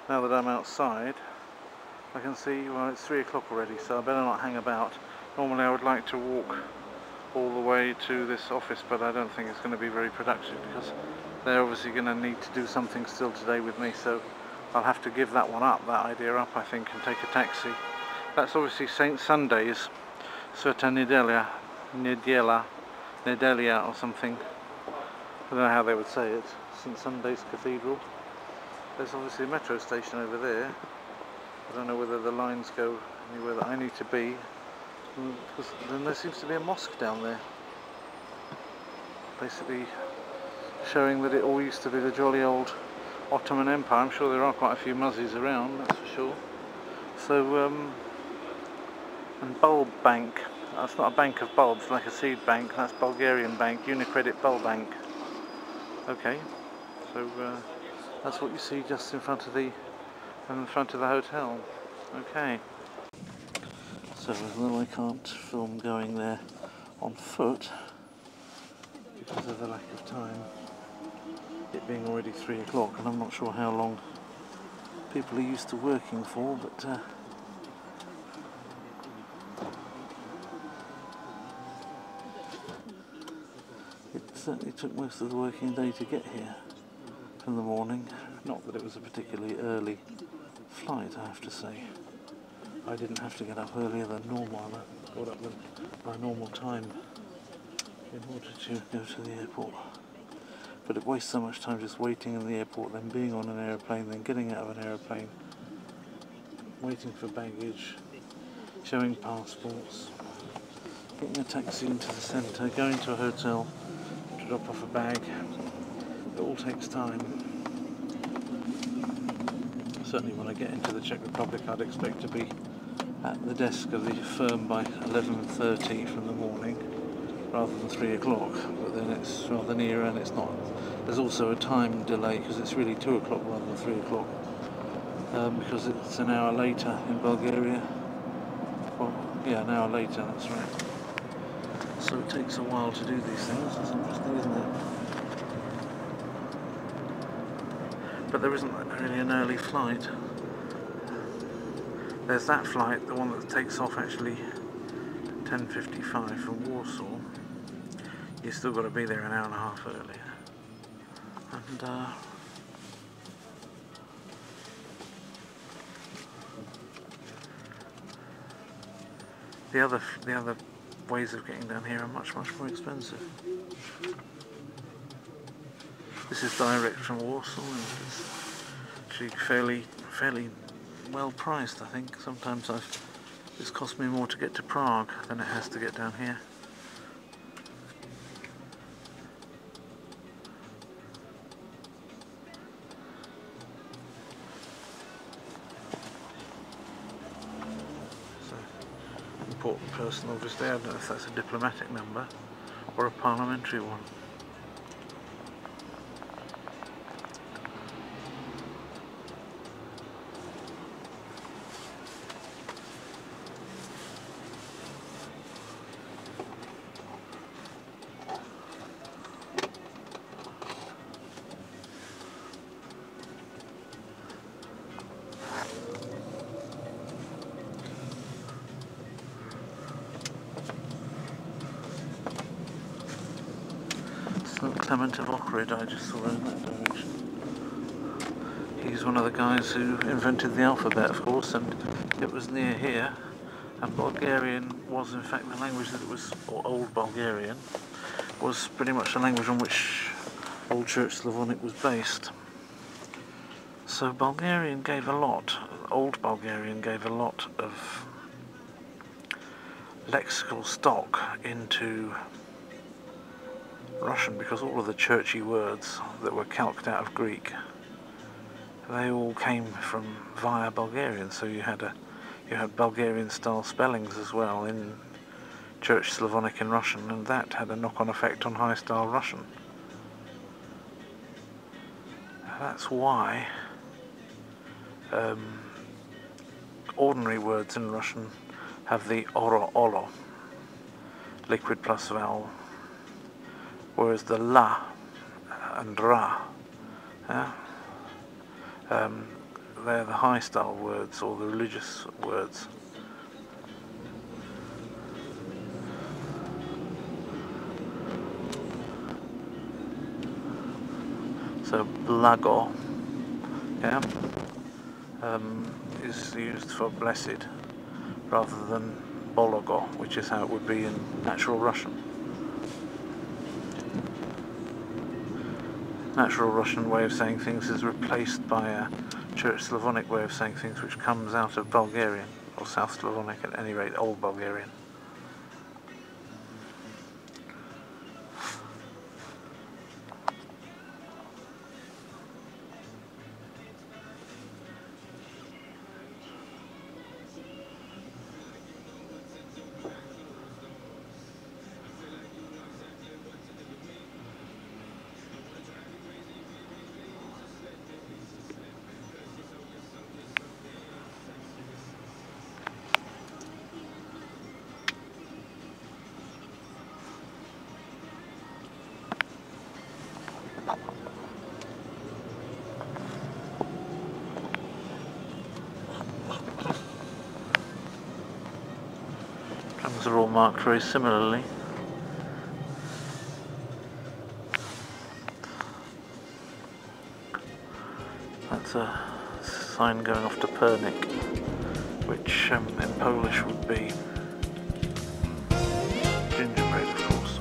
now that I'm outside, I can see, well, it's 3 o'clock already, so I better not hang about. Normally I would like to walk all the way to this office, but I don't think it's going to be very productive because they're obviously going to need to do something still today with me, so I'll have to give that one up, that idea up, I think, and take a taxi. That's obviously St. Sunday's, Sveta Nedelia or something. I don't know how they would say it. St. Sunday's Cathedral. There's obviously a metro station over there. I don't know whether the lines go anywhere that I need to be. Because then there seems to be a mosque down there. Basically showing that it all used to be the jolly old Ottoman Empire. I'm sure there are quite a few muzzies around, that's for sure. So, and Bulb Bank. That's not a bank of bulbs like a seed bank, that's Bulgarian Bank, Unicredit Bulb Bank. Okay, so that's what you see just in front of the hotel. Okay. So although I can't film going there on foot because of the lack of time, it being already 3 o'clock, and I'm not sure how long people are used to working for, but it certainly took most of the working day to get here in the morning. Not that it was a particularly early flight, I have to say. I didn't have to get up earlier than normal. I got up by normal time in order to go to the airport. But it wastes so much time just waiting in the airport, then being on an aeroplane, then getting out of an aeroplane, waiting for baggage, showing passports, getting a taxi into the centre, going to a hotel to drop off a bag. It all takes time. Certainly when I get into the Czech Republic, I'd expect to be at the desk of the firm by 11:30 from the morning rather than 3 o'clock, but then it's rather near, and it's not. There's also a time delay because it's really 2 o'clock rather than 3 o'clock, because it's an hour later in Bulgaria. Well, yeah, an hour later, that's right. So it takes a while to do these things. That's interesting, isn't it? But there isn't really an early flight. There's that flight, the one that takes off actually 10:55 from Warsaw. You've still got to be there an hour and a half earlier. And the other ways of getting down here are much more expensive. This is direct from Warsaw, and it's actually fairly well priced, I think. Sometimes it's cost me more to get to Prague than it has to get down here. So, important person, obviously. I don't know if that's a diplomatic number or a parliamentary one. Clement of Ohrid, I just saw in that direction. He's one of the guys who invented the alphabet, of course, and it was near here. And Bulgarian was, in fact, the language that it was, or Old Bulgarian, was pretty much the language on which Old Church Slavonic was based. So Bulgarian gave a lot, Old Bulgarian gave a lot of lexical stock into Russian, because all of the churchy words that were calqued out of Greek, they all came from via Bulgarian. So you had Bulgarian style spellings as well in Church Slavonic and Russian, and that had a knock-on effect on high style Russian. That's why ordinary words in Russian have the oro, liquid plus vowel, whereas the la and ra they're the high style words or the religious words. So blago, yeah, is used for blessed rather than bologo, which is how it would be in natural Russian. Natural Russian way of saying things is replaced by a Church Slavonic way of saying things, which comes out of Bulgarian, or South Slavonic at any rate, Old Bulgarian. Drums are all marked very similarly. That's a sign going off to Pernik, which in Polish would be gingerbread, of course.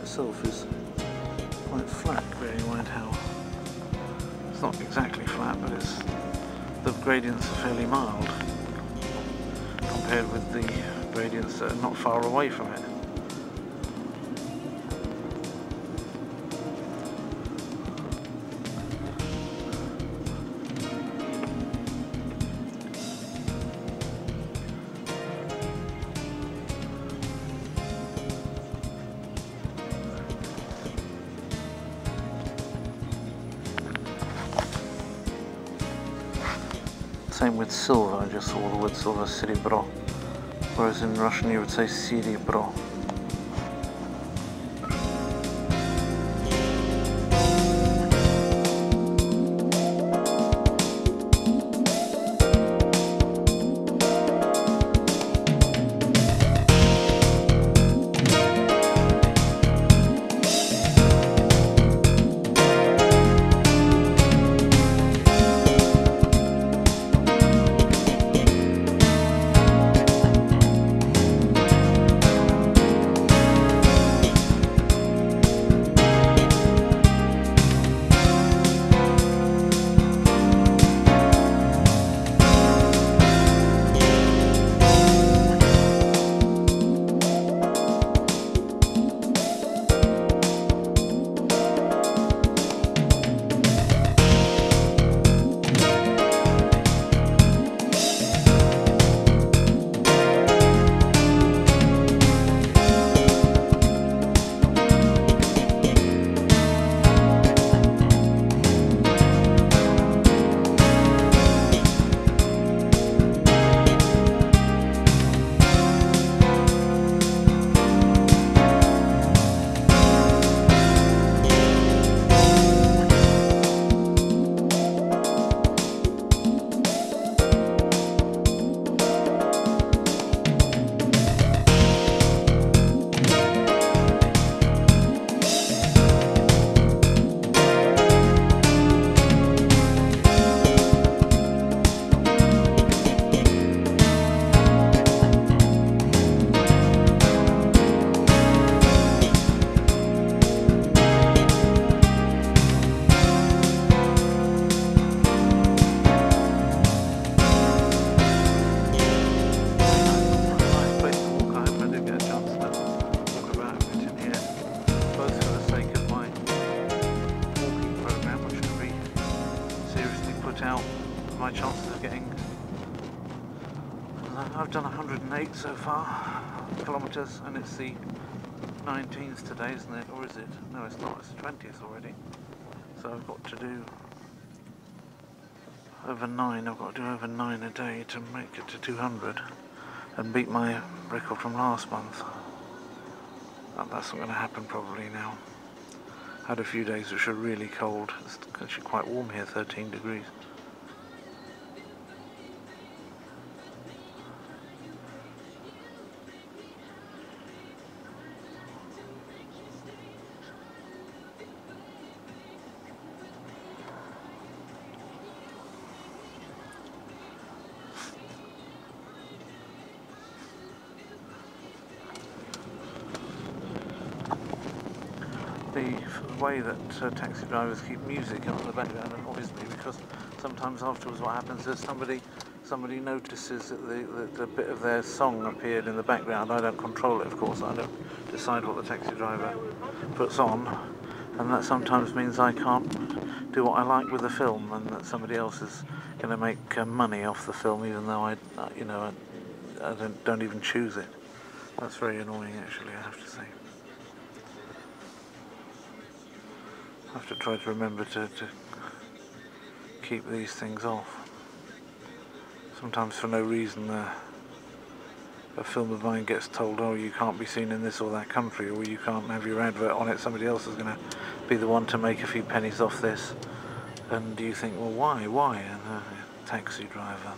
Itself is quite flat, bearing in mind how it's not exactly flat, but the gradients are fairly mild compared with the gradients that are not far away from it. Same with silver, I just saw the word silver, serебro, whereas in Russian you would say serebro. my chances of getting... I've done 108 so far kilometres, and it's the 19th today, isn't it? Or is it? No, it's not. It's the 20th already. So I've got to do over 9. I've got to do over 9 a day to make it to 200 and beat my record from last month. That's not going to happen probably now. Had a few days which are really cold. It's actually quite warm here, 13 degrees. The way that taxi drivers keep music on the background annoys me, because sometimes afterwards what happens is somebody notices that the bit of their song appeared in the background. I don't control it, of course. I don't decide what the taxi driver puts on, and that sometimes means I can't do what I like with the film, and that somebody else is going to make money off the film, even though I don't even choose it. That's very annoying, actually, I have to say. I have to try to remember to keep these things off. Sometimes for no reason a film of mine gets told, oh, you can't be seen in this or that country, or you can't have your advert on it, somebody else is going to be the one to make a few pennies off this. And you think, well, why? And taxi driver.